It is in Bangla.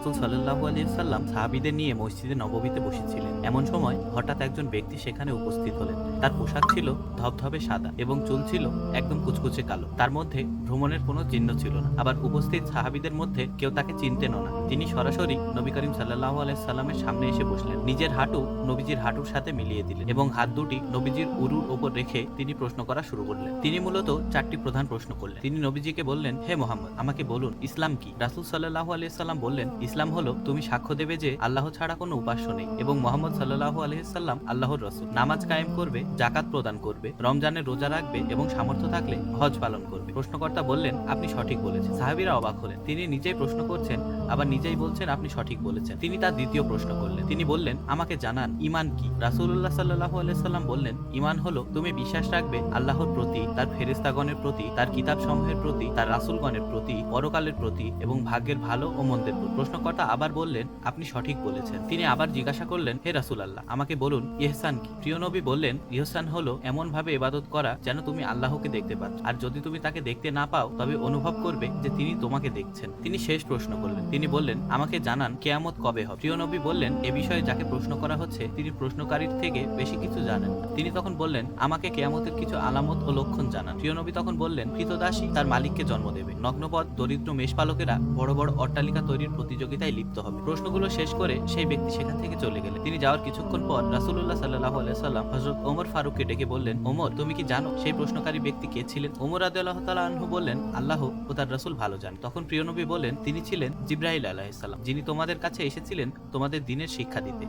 রাসূল সাল্লাল্লাহু আলাইহি ওয়াসাল্লাম সাহাবীদের নিয়ে মসজিদে নববীতে বসেছিলেন। এমন সময় হঠাৎ একজন ব্যক্তি সেখানে উপস্থিত হলেন। তার পোশাক ছিল ধবধবে সাদা এবং চুল ছিল একদম কুচকুচে কালো। তার মধ্যে ভ্রমণের কোনো চিহ্ন ছিল না। আবার উপস্থিত সাহাবীদের মধ্যে কেউ তাকে চিনতেনও না। তিনি সরাসরি নবী করিম সাল্লাল্লাহু আলাইহি সাল্লামের সামনে এসে বসলেন। নিজের হাঁটু নবীজির হাঁটুর সাথে মিলিয়ে দিলেন এবং হাত দুটি নবীজির উরুর উপর রেখে তিনি প্রশ্ন করা শুরু করলেন। তিনি মূলত চারটি প্রধান প্রশ্ন করলেন। তিনি নবীজিকে বললেন, হে মুহাম্মদ, আমাকে বলুন ইসলাম কি? রাসূল সাল্লাল্লাহু আলাইহি সাল্লাম বললেন, ইসলাম হলো তুমি সাক্ষ্য দেবে যে আল্লাহ ছাড়া কোনো উপাস্য নেই এবং মুহাম্মদ সাল্লাল্লাহু আলাইহি সাল্লাম আল্লাহর রাসূল। নামাজ কায়েম করবে, যাকাত প্রদান করবে, রমজানের রোজা রাখবে এবং সামর্থ্য থাকলে হজ পালন করবে। প্রশ্নকর্তা বললেন, আপনি সঠিক বলেছেন। সাহাবীরা অবাক হলেন। তিনি নিজেই প্রশ্ন করছেন, আবার নিজেই বলছেন আপনি সঠিক বলেছেন। তিনি তার দ্বিতীয় প্রশ্ন করলেন। তিনি বললেন, আমাকে জানান ঈমান কি? রাসূলুল্লাহ সাল্লাল্লাহু আলাইহি সাল্লাম বললেন, ঈমান হলো তুমি বিশ্বাস রাখবে আল্লাহর প্রতি, তার ফেরেশতাগণের প্রতি, তার কিতাবসমূহের প্রতি, তার রাসূলগণের প্রতি, পরকালের প্রতি এবং ভাগ্যের ভালো ও মন্দের প্রতি। প্রশ্নকর্তা আবার বললেন, আপনি সঠিক বলেছেন। তিনি আবার জিজ্ঞাসা করলেন, হে রাসূলুল্লাহ, আমাকে বলুন ইহসান কি? প্রিয় নবী বললেন, ইহসান হলো এমন ভাবে ইবাদত করা যেন তুমি আল্লাহকে দেখতে পাচ্ছ, আর যদি তুমি তাকে দেখতে না পাও তবে অনুভব করবে যে তিনি তোমাকে দেখছেন। তিনি শেষ প্রশ্ন করলেন। তিনি বললেন, আমাকে জানান কিয়ামত কবে হবে? প্রিয় নবী বললেন, এ বিষয়ে যাকে প্রশ্ন করা হচ্ছে তিনি প্রশ্নকারীর থেকে বেশি কিছু জানেন না। তিনি তখন বললেন, আমাকে কিয়ামতের কিছু আলামত ও লক্ষণ জানান। প্রিয় নবী তখন বললেন, কৃতদাসী তার মালিককে জন্ম দেবে, নগ্নপদ দরিদ্র মেষপালকেরা বড় বড় অট্টালিকা তৈরির প্রতিযোগিতায় লিপ্ত হবে। প্রশ্নগুলো শেষ করে সেই ব্যক্তি সেখান থেকে চলে গেলেন। তিনি যাওয়ার কিছুক্ষণ পর রাসূলুল্লাহ সাল্লাল্লাহু আলাইহি সাল্লাম হযরত ওমর ফারুককে ডেকে বললেন, ওমর, তুমি কি জানো সেই প্রশ্নকারী ব্যক্তি কে ছিলেন? ওমর রাদিয়াল্লাহু তাআলা আনহু বললেন, আল্লাহ ও তার রাসূল ভালো জানেন। তখন প্রিয় নবী বললেন, তিনি ছিলেন জিবরাইল আলাইহিস সালাম, যিনি তোমাদের কাছে এসেছিলেন তোমাদের দ্বীনের শিক্ষা দিতে।